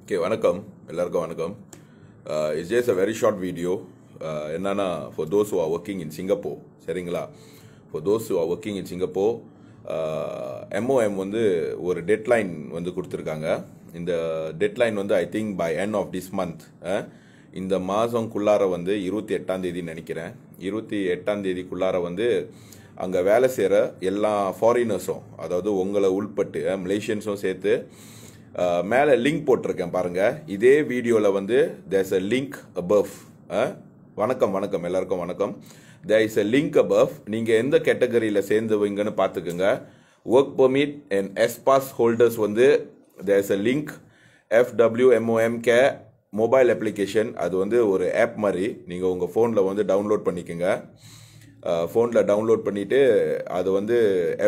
Okay, vanakkam. Ellarkum vanakkam. It's just a very short video. Enna for those who are working in Singapore, சரிங்களா? For those who are working in Singapore, MOM வந்து ஒரு deadline வந்து கொடுத்துருக்காங்க. இந்த deadline வந்து I think by end of this month, இந்த மாதம்குள்ளார வந்து 28ஆம் தேதி நினைக்கிறேன். 28ஆம் தேதிக்குள்ளார வந்து அங்கே வேலை செய்கிற எல்லா ஃபாரினர்ஸும், அதாவது உங்களை உள்பட்டு மலேசியன்ஸும் சேர்த்து மேலே லிங்க் போட்டிருக்கேன் பாருங்க. இதே வீடியோவில் வந்து there's a link above. வணக்கம் வணக்கம் எல்லாருக்கும் வணக்கம். there is a link above. நீங்கள் எந்த கேட்டகரியில் சேர்ந்தவங்கன்னு பார்த்துக்குங்க. Work permit and S Pass holders வந்து there's a link FWMOMK mobile application. அது வந்து ஒரு ஆப் மாதிரி நீங்கள் உங்கள் ஃபோனில் வந்து டவுன்லோட் பண்ணிக்கோங்க. ஃபோனில் டவுன்லோட் பண்ணிவிட்டு அது வந்து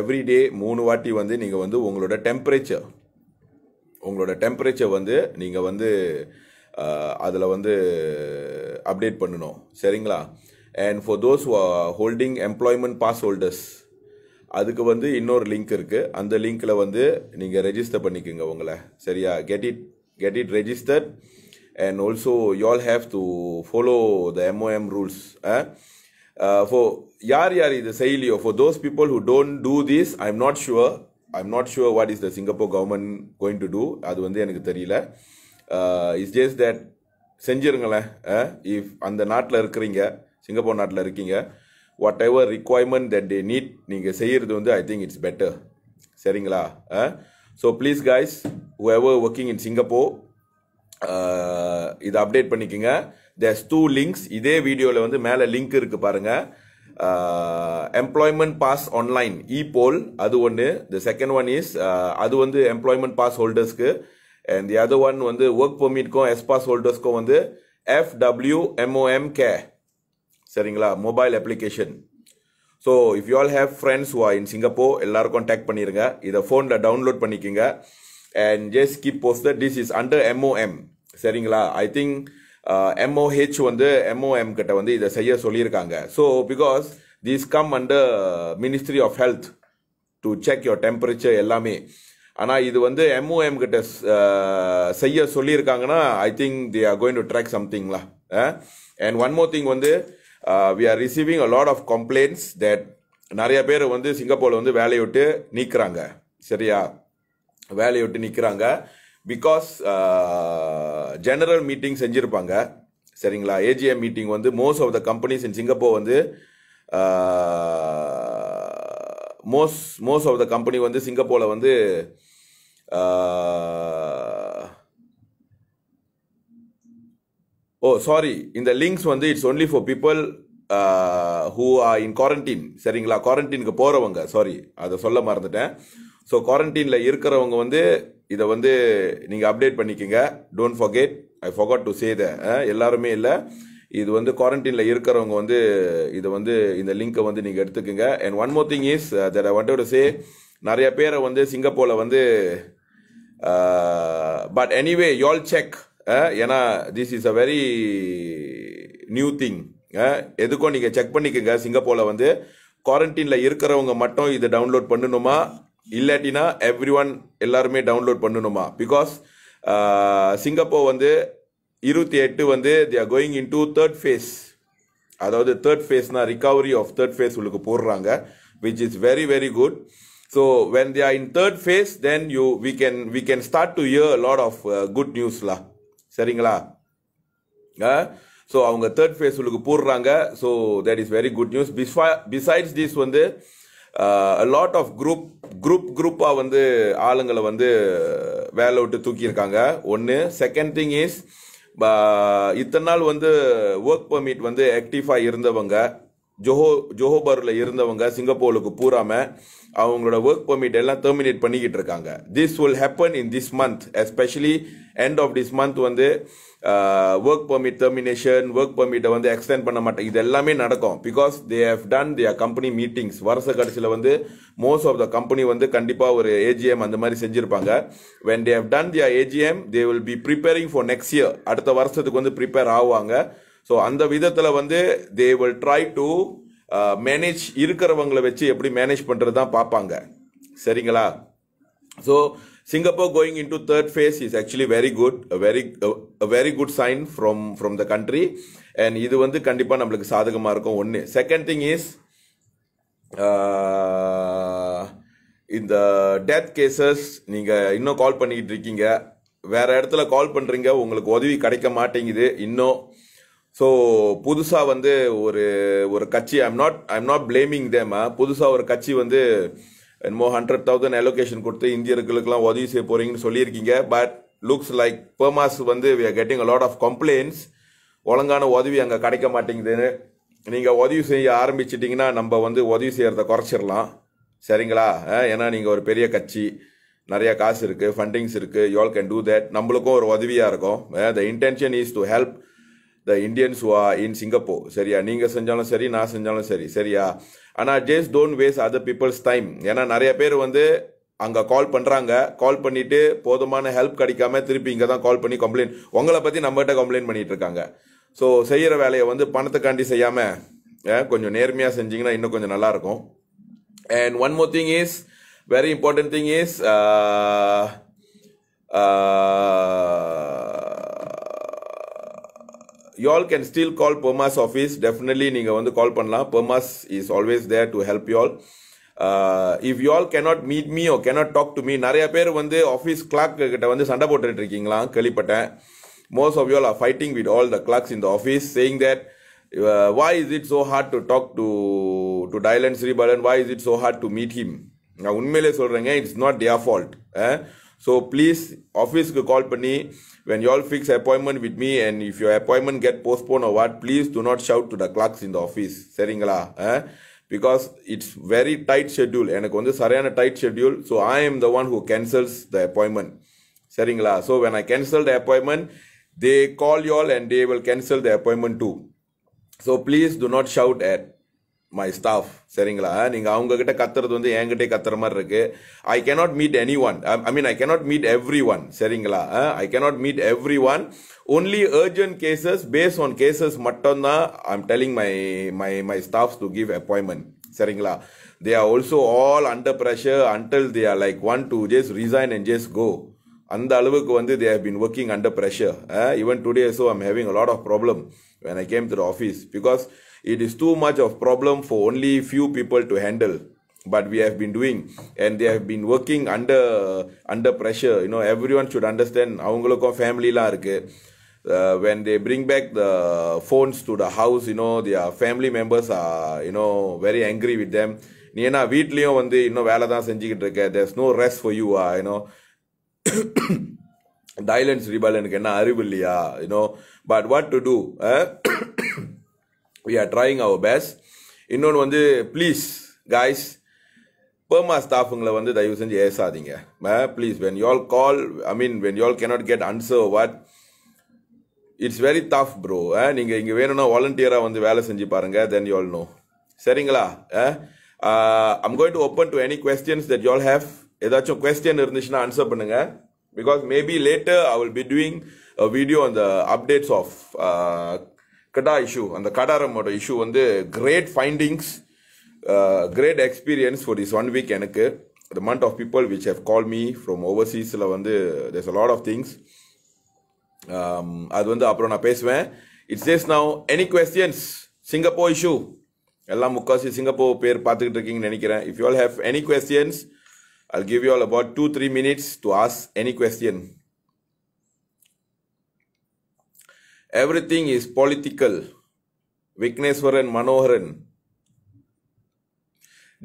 எவ்ரிடே 3 வாட்டி வந்து நீங்கள் வந்து உங்களோட டெம்பரேச்சர் வந்து நீங்கள் வந்து அதில் வந்து அப்டேட் பண்ணணும், சரிங்களா? And for those holding employment pass holders, அதுக்கு வந்து இன்னொரு லிங்க் இருக்குது. அந்த லிங்க்கில் வந்து நீங்கள் ரெஜிஸ்டர் பண்ணிக்கோங்க உங்களை, சரியா? Get it registered and also you all have to follow the MOM rules. For யார் இது செய்யலையோ, for those people who don't do this, I'm not sure what is the Singapore government going to do. அது வந்து எனக்கு தெரியல. It's just that செஞ்சிருங்களேன். If அந்த நாட்டில் இருக்கிறீங்க, சிங்கப்பூர் நாட்டில் இருக்கீங்க, what ever requirement that they need நீங்கள் செய்கிறது வந்து I think it's better, சரிங்களா? So please guys, whoever working in Singapore, இதை அப்டேட் பண்ணிக்கோங்க. there's 2 links. இதே வீடியோவில் வந்து மேலே லிங்க் இருக்குது பாருங்கள். எம்ப்ளாய்மெண்ட் பாஸ் ஆன்லைன் இ-போல், அது ஒன்று. த செகண்ட் ஒன் இஸ் அது வந்து எம்ப்ளாய்மெண்ட் பாஸ் ஹோல்டர்ஸ்க்கு. அண்ட் தி அதர் ஒன் வந்து ஒர்க் பெர்மிட்க்கும் எஸ்பாஸ் ஹோல்டர்ஸ்க்கும் வந்து FWMOMK, சரிங்களா? Mobile application. So if you all have friends who are in Singapore, எல்லாரும் கான்டாக்ட் பண்ணிடுங்க. இதை ஃபோனில் டவுன்லோட் பண்ணிக்கோங்க. And just keep posted. This is under MOM, சரிங்களா? ஐ திங்க் MOH வந்து MOM கிட்ட வந்து இதை செய்ய சொல்லியிருக்காங்க. So because these come under ministry of health to check your temperature எல்லாமே. ஆனால் இது வந்து MOM கிட்ட செய்ய சொல்லியிருக்காங்கன்னா I think they are going to track சம்திங்லா. அண்ட் ஒன் மோர் திங் வந்து we are receiving a lot of complaints that நிறைய பேர் வந்து சிங்கப்பூரில் வந்து வேலையை விட்டு நீக்கிறாங்க, சரியா? வேலையை விட்டு நிற்கிறாங்க பிகாஸ் ஜெனரல் மீட்டிங் செஞ்சுருப்பாங்க, சரிங்களா? AGM மீட்டிங் வந்து most of the companies in Singapore வந்து மோஸ்ட் ஆஃப் த கம்பெனி வந்து சிங்கப்பூரில் வந்து இந்த லிங்க்ஸ் வந்து it's only for people who are in quarantine, சரிங்களா? குவாரண்டைனுக்கு போகிறவங்க, சாரி அதை சொல்ல மறந்துட்டேன். ஸோ குவாரண்டைனில் இருக்கிறவங்க வந்து இதை வந்து நீங்கள் அப்டேட் பண்ணிக்கோங்க. Don't forget, I forgot to say that. எல்லாருமே இல்லை, இது வந்து குவாரண்டைனில் இருக்கிறவங்க வந்து இதை வந்து இந்த லிங்கை வந்து நீங்கள் எடுத்துக்கோங்க. And one more thing is that I wanted to say, நிறைய பேரை வந்து சிங்கப்பூரில் வந்து but anyway you all check. ஏன்னா this is a very new thing. எதுக்கும் நீங்கள் செக் பண்ணிக்கோங்க. சிங்கப்பூரில் வந்து குவாரண்டைனில் இருக்கிறவங்க மட்டும் இதை டவுன்லோட் பண்ணணுமா, இல்லாட்டினா எவ்ரிஒன் எல்லாருமே டவுன்லோட் பண்ணணுமா? பிகாஸ் சிங்கப்பூர் வந்து 28 வந்து they are going into third phase. அதாவது third phaseனா recovery of third phase உங்களுக்கு போடுறாங்க, which is very very good. So when they are in third phase, then we can start to hear a lot of good news la, சரிங்களா? So அவங்க third phase உங்களுக்கு போடுறாங்க. So that is very good news. Besides this வந்து a lot of குரூப்பாக வந்து ஆளுங்களை வந்து வேலை விட்டு தூக்கியிருக்காங்க. ஒன்று. செகண்ட் திங் இஸ், இத்தனை நாள் வந்து ஒர்க் பெர்மிட் வந்து ஆக்டிவாக இருந்தவங்க, ஜோஹோபாரில் இருந்தவங்க சிங்கப்பூருக்கு பூராம அவங்களோட ஒர்க் பெர்மிட் எல்லாம் டெர்மினேட் பண்ணிக்கிட்டு இருக்காங்க. This will happen in this month, especially end of this month வந்து ஒர்க் பெர்மிட் டெர்மினேஷன், ஒர்க் பெர்மிட்டை வந்து எக்ஸ்டெண்ட் பண்ண மாட்டேன், இது எல்லாமே நடக்கும். Because they have done their company meetings. வருஷ கடைசியில் வந்து மோஸ்ட் ஆஃப் த கம்பெனி வந்து கண்டிப்பாக ஒரு AGM அந்த மாதிரி செஞ்சுருப்பாங்க. when they have done their AGM, they will be preparing for next year. அடுத்த வருஷத்துக்கு வந்து ப்ரிப்பேர் ஆகுவாங்க. ஸோ அந்த விதத்தில் வந்து they will try to manage, இருக்கிறவங்களை வச்சு எப்படி மேனேஜ் பண்ணுறது தான் பார்ப்பாங்க, சரிங்களா? So Singapore going into third phase is actually very good, a very good sign from the country. And இது வந்து கண்டிப்பா நம்மளுக்கு சாதகமா இருக்கும் ஒன்னு. Second thing is இந்த டெத் கேசஸ் நீங்க இன்னும் கால் பண்ணிட்டு இருக்கீங்க, வேற இடத்துல கால் பண்றீங்க, உங்களுக்கு உதவி கிடைக்க மாட்டேங்குது இன்னும். ஸோ புதுசா வந்து ஒரு கட்சி, ஐம் நாட் பிளேமிங் தேம், புதுசா ஒரு கட்சி வந்து என்னமோ 100,000 அலோகேஷன் கொடுத்து இந்தியர்களுக்கெல்லாம் உதவி செய்ய போறீங்கன்னு சொல்லியிருக்கீங்க. பட் லுக்ஸ் லைக் பெர்மாஸ் வந்து we are getting a lot of complaints, ஒழுங்கான உதவி அங்கே கிடைக்க மாட்டேங்குதுன்னு. நீங்கள் உதவி செய்ய ஆரம்பிச்சிட்டிங்கன்னா நம்ம வந்து உதவி செய்யறத குறைச்சிடலாம், சரிங்களா? ஏன்னா நீங்கள் ஒரு பெரிய கட்சி, நிறைய காசு இருக்குது, ஃபண்டிங்ஸ் இருக்குது, you all can do that. நம்மளுக்கும் ஒரு உதவியாக இருக்கும். The intention is to help the Indians who are in Singapore, சரியா? நீங்கள் செஞ்சாலும் சரி, நான் செஞ்சாலும் சரி, சரியா? ஆனால் just don't waste other people's time. ஏன்னா நிறைய பேர் வந்து அங்கே கால் பண்ணுறாங்க, கால் பண்ணிட்டு போதுமான ஹெல்ப் கிடைக்காம திருப்பி இங்கே தான் கால் பண்ணி கம்ப்ளைண்ட், உங்களை பற்றி நம்மகிட்ட கம்ப்ளைண்ட் பண்ணிட்டு இருக்காங்க. ஸோ செய்கிற வேலையை வந்து பணத்துக்காண்டி செய்யாமல் கொஞ்சம் நேர்மையாக செஞ்சீங்கன்னா இன்னும் கொஞ்சம் நல்லாயிருக்கும். And one more thing is, very important thing is, you all can still call Permas office. Definitely நீங்க வந்து கால் பண்ணலாம். Permas is always there to help you all. If you all cannot meet me or cannot talk to me, நிறைய பேர் வந்து office Clark கிட்ட வந்து சண்டை போட்டுட்டு இருக்கீங்களா கேள்விப்பட்டேன். Most of you all are fighting with all the clerks in the office, saying that why is it so hard to talk to Dylan Sribalan? Why is it so hard to meet him? நான் உண்மையிலே சொல்றேங்க, it's not their fault. So please, office ku call பண்ணி, when you all fix appointment with me, and if your appointment get postponed or what, please do not shout to the clerks in the office, சரிங்களா? Because it's very tight schedule. எனக்கு வந்து சரியான tight schedule, so I am the one who cancels the appointment, சரிங்களா? So when I cancel the appointment, they call you all and they will cancel the appointment too. So please do not shout at my staff, சரிங்களா? நீங்க அவங்க கிட்ட கத்துறது வந்து என்கிட்ட கத்துற மாதிரி இருக்கு. I cannot meet anyone. I cannot meet everyone, சரிங்களா? I cannot meet everyone. Only urgent cases, based on cases மட்டும்தான் I'm telling my staffs to give appointment, சரிங்களா? They are also all under pressure until they are like want to just resign and just go. அந்த அளவுக்கு வந்து they have been working under pressure. Even today so I'm having a lot of problem when I came to the office, because it is too much of problem for only few people to handle. But we have been doing, and they have been working under pressure. You know, everyone should understand, avungalukkum family la irukku. When they bring back the phones to the house, you know, their family members are, you know, very angry with them. நீ என்ன வீட்லயும் வந்து இன்னும் வேலை தான் செஞ்சுக்கிட்டு இருக்க, there's no rest for you, you know. Dylan Sribalanukku enna arivu illaya, you know. But what to do? We are trying our best. இன்னொன்று வந்து ப்ளீஸ் guys, Perma staffங்களை வந்து தயவு செஞ்சு ஏசாதீங்க. Please, when you all call, when you all cannot get answer or what, it's very tough, bro. நீங்க இங்க வேணும்னா வாலண்டியரா வந்து வேலை செஞ்சு பாருங்க, then you all know, சரிங்களா? I'm going to open to any questions that you all have. ஏதாச்சும் question இருந்துச்சுன்னா ஆன்சர் பண்ணுங்க, because maybe later I will be doing a video on the updates of Kada issue. And the Kadaramoto issue வந்து great findings, great experience for this 1 week. எனக்கு the amount of people which have called me from overseas வந்து there's a lot of things. அது வந்து அப்புறம் நான் பேசுவேன். It says now, any questions? Singapore issue எல்லாம் முக்காசி Singapore பேர் பார்த்துக்கிட்டு இருக்கீங்கன்னு நினைக்கிறேன். If you all have any questions, I'll give you all about 2-3 minutes to ask any question. Everything is political. Vigneswaran Manoharan.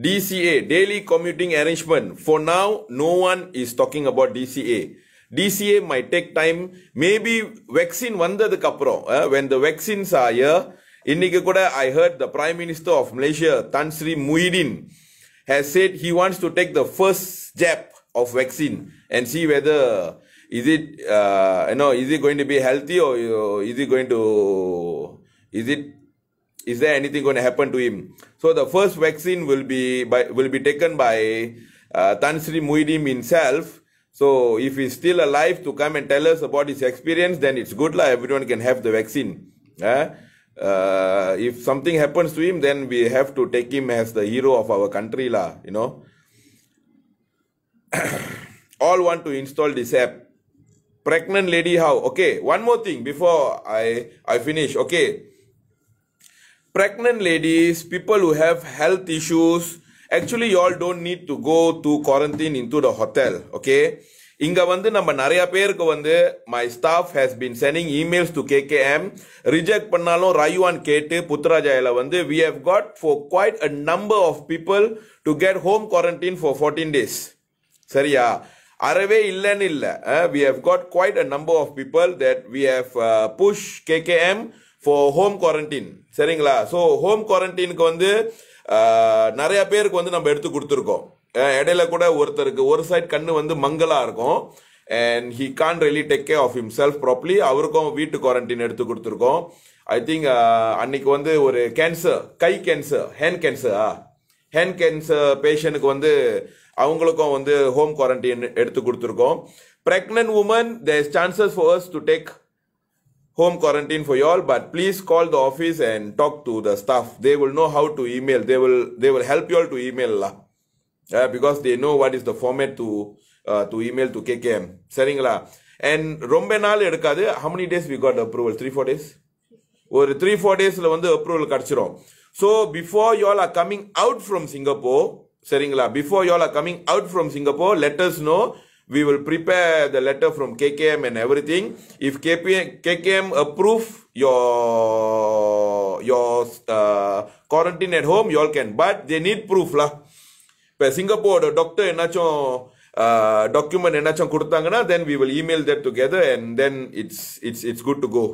DCA, daily commuting arrangement. For now, no one is talking about DCA. DCA might take time. Maybe vaccine vandadukku appuram, when the vaccines are here. இன்னைக்கு கூட I heard the Prime Minister of Malaysia, Tan Sri Muhyiddin, has said he wants to take the first jab of vaccine and see whether is it going to be healthy, or is there anything going to happen to him? So the first vaccine will be taken by Tan Sri Muhyiddin himself. So if he's still alive to come and tell us about his experience, then it's good lah. Everyone can have the vaccine. If something happens to him, then we have to take him as the hero of our country lah, you know. all want to install this app. Pregnant lady, how? Okay, one more thing before I finish. Okay, pregnant ladies, people who have health issues, actually you all don't need to go to quarantine into the hotel. Okay, inga vandu நம்ம நிறைய பேருக்கு வந்து my staff has been sending emails to KKM, reject பண்ணாலும் Rayuan கேட்டு புத்ராஜாயில வந்து we have got for quite a number of people to get home quarantine for 14 days. சரியா? அறவே இல்லன்னு இல்ல. We have got quite a number of people that we have pushed KKM for home quarantine. சரிங்களா? So home quarantineக்கு வந்து நிறைய பேருக்கு வந்து நம்ம எடுத்து கொடுத்துருக்கோம். இடையில கூட ஒருத்தருக்கு ஒரு சைட் கண்ணு வந்து மங்கலா இருக்கும் and he can't really take care of himself properly. அவருக்கும் வீட்டு குவாரண்டைன் எடுத்து கொடுத்துருக்கோம். I think அன்னைக்கு வந்து ஒரு கேன்சர், கை கேன்சர், ஹேண்ட் கேன்சர் பேஷண்ட்க்கு வந்து அவங்களுக்கும் வந்து ஹோம் குவாரண்டைன் எடுத்து கொடுத்துருக்கோம். Pregnant woman, there's chances for us to take home quarantine for y'all, but please call the office and talk to the staff. They will know how to email. They will help you all to email lah. Because they know what is the format to email to KKM. சரிங்களா? And ரொம்ப நாள் எடுக்காது. How many days we got approval? 3-4 days? ஒரு 3-4 daysல வந்து approval கிடைச்சிரும். So before y'all are coming out from Singapore, சரிங்களா? Before y'all are coming out from Singapore, let us know. We will prepare the letter from KKM and everything. If KKM approve your quarantine at home, y'all can. But they need proof lah. If Singapore the doctor enachum document enachum kudutangana, then we will email that together and then it's good to go.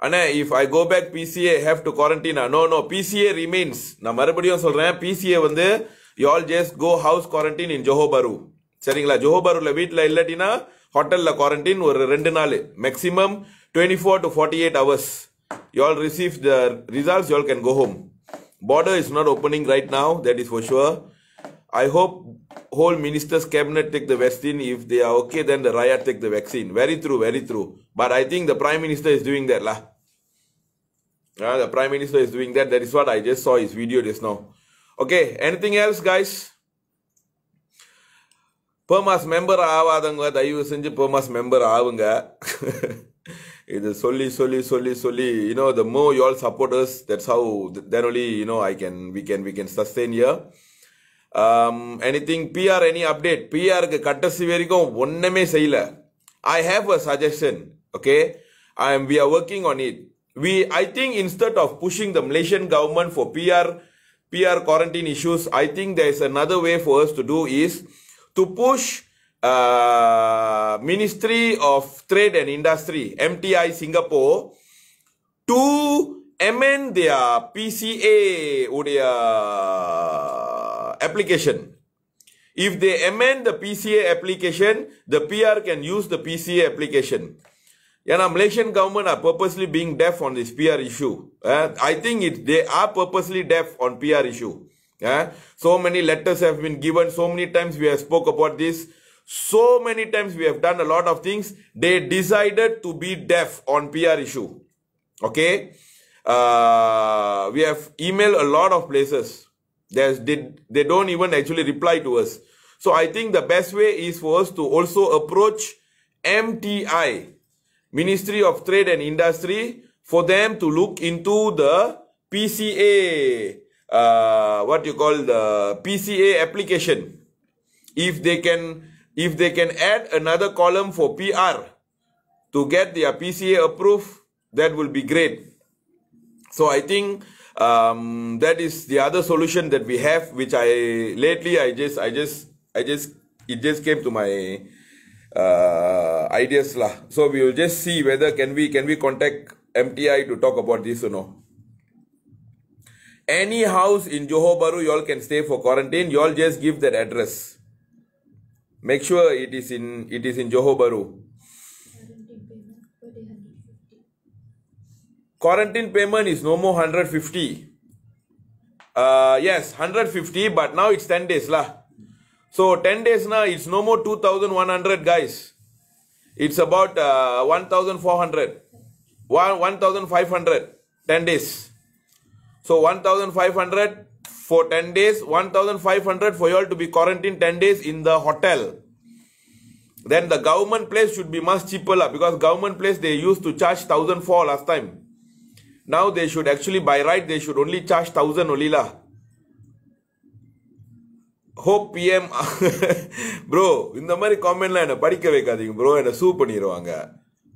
And if I go back PCA, have to quarantine. No, PCA remains. Na marubadiyum solren, PCA வந்து you all just go house quarantine in Johor Bahru. சரிங்களா? Johor Bahruல வீட்ல இல்லட்டினா ஹோட்டல்ல quarantine ஒரு 2 நாள், maximum 24 to 48 hours. You all receive the results, you all can go home. Border is not opening right now, that is for sure. I hope whole ministers cabinet take the vaccine. If they are okay, then the Raya take the vaccine. Very true, very true. But I think the Prime Minister is doing that lah. The Prime Minister is doing that. That is what I just saw his video just now. Okay, anything else guys? Permas member ஆவாதங்க தயவு செஞ்சு Permas member ஆவுங்க. இது சொல்லி you know, the more you all support us, that's how, then only, you know, we can sustain here. Anything PR, any update? PR க்கு கட்டசி வரைக்கும் ஒண்ணுமே செய்யல. I have a suggestion, okay? We are working on it. I think instead of pushing the Malaysian government for PR quarantine issues, I think there is another way for us to do is to push Ministry of Trade and Industry, MTI Singapore, to amend their PCA application. If they amend the PCA application, the PR can use the PCA application. Malaysian government are purposely being deaf on this PR issue. I think they are purposely deaf on PR issue. So many letters have been given, so many times we have spoke about this, so many times we have done a lot of things. They decided to be deaf on PR issue. Okay? We have emailed a lot of places. They don't even actually reply to us. So I think the best way is for us to also approach MTI, Ministry of Trade and Industry, for them to look into the PCA, the PCA application. If they can add another column for PR to get their PCA approved, that will be great. So I think that is the other solution that we have, which it just came to my ideas lah. So we will just see whether can we contact MTI to talk about this or no. Any house in Johor Bahru, you all can stay for quarantine. You all just give that address. Make sure it is in Johor Bahru. Quarantine payment is no more 150. Yes, 150, but now it's 10 days lah. So 10 days now, it's no more 2,100 guys. It's about 1,400. 1,500. 10 days. So 1,500 for 10 days. 1,500 for you all to be quarantined 10 days in the hotel. then the government place should be much cheaper lah, because government place they used to charge 1,004 last time. Now they should actually, by right, they should only charge 1,000 only lah. Hope PM bro, in the mari comment line padikka vekkadinga bro, ena sue panniruvanga.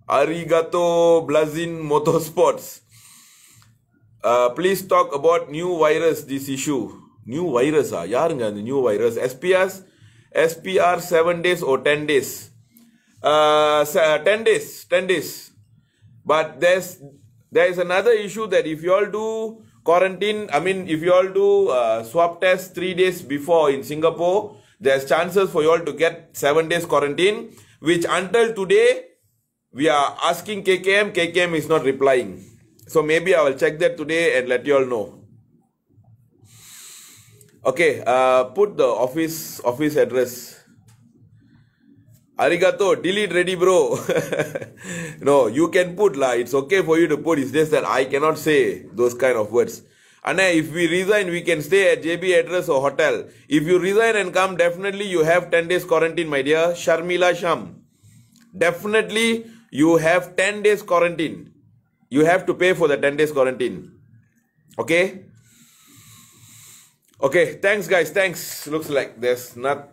Arigato Blazin Motorsports. Please talk about new virus, this issue. New virus yarunga the new virus? SPR 7 days or 10 days? 10 days. But there is another issue that if you all do quarantine, if you all do swab test 3 days before in Singapore, there's chances for you all to get 7 days quarantine, which until today, we are asking KKM. KKM is not replying. So maybe I will check that today and let you all know. Okay, put the office address. Arigato, delete ready bro. No, you can put lah. It's okay for you to put. It's just that I cannot say those kind of words. And if we resign, we can stay at JB address or hotel. If you resign and come, definitely you have 10 days quarantine, my dear. Sharmila Sham. Definitely you have 10 days quarantine. You have to pay for the 10 days quarantine. Okay? Okay, thanks guys, thanks. Looks like there's not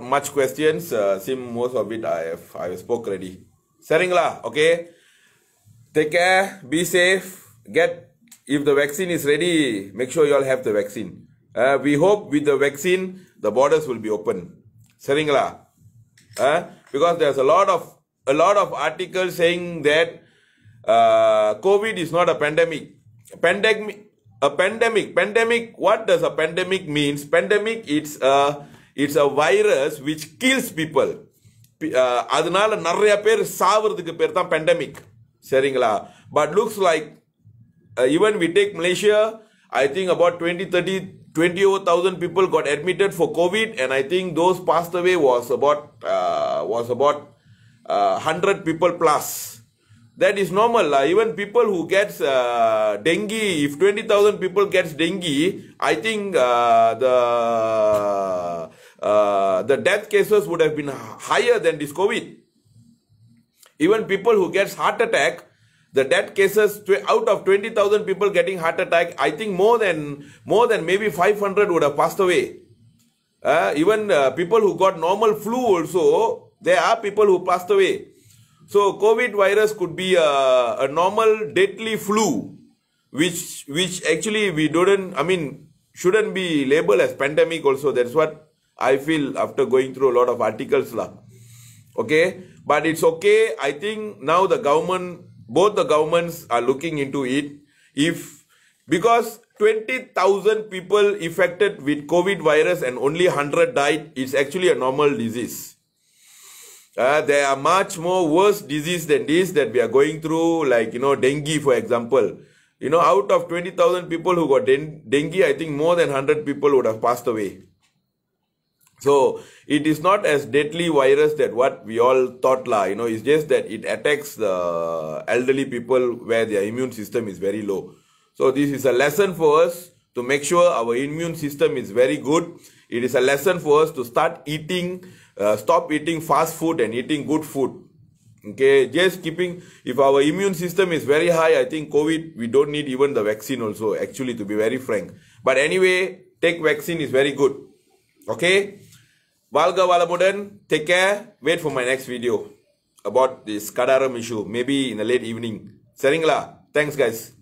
much questions. Most of it I have spoke already. Seringla, okay? Take care, be safe. If the vaccine is ready, make sure you all have the vaccine. We hope with the vaccine, the borders will be open. Seringla. Because there's a lot of articles saying that COVID is not a pandemic. Pandemic, what does a pandemic means? Pandemic, it's a virus which kills people. Adanaala narriya per saavradhukku per thaan pandemic. Seringla. But looks like even we take Malaysia, I think about 20,000 people got admitted for COVID, and I think those passed away was about 100 people plus. That is normal. Even people who gets dengue, if 20,000 people gets dengue, I think the death cases would have been higher than this COVID. Even people who gets heart attack, the death cases out of 20,000 people getting heart attack, I think more than maybe 500 would have passed away. Even people who got normal flu also, there are people who passed away. So COVID virus could be a normal deadly flu, which actually shouldn't be labeled as pandemic also. That's what I feel after going through a lot of articles lah. Okay, but it's okay. I think now both the governments are looking into it. Because 20,000 people affected with COVID virus and only 100 died, it's actually a normal disease. There are much more worse disease than this that we are going through, like, dengue, for example. Out of 20,000 people who got dengue, I think more than 100 people would have passed away. So, it is not as deadly virus that what we all thought lah. It's just that it attacks the elderly people where their immune system is very low. So, this is a lesson for us to make sure our immune system is very good. It is a lesson for us to stop eating fast food and eating good food. Okay, just if our immune system is very high, I think COVID, we don't need even the vaccine also, actually, to be very frank. But anyway, take vaccine is very good. Okay, Valga Valamudan, take care. Wait for my next video about this Kadaram issue, maybe in the late evening. Seringla, thanks guys.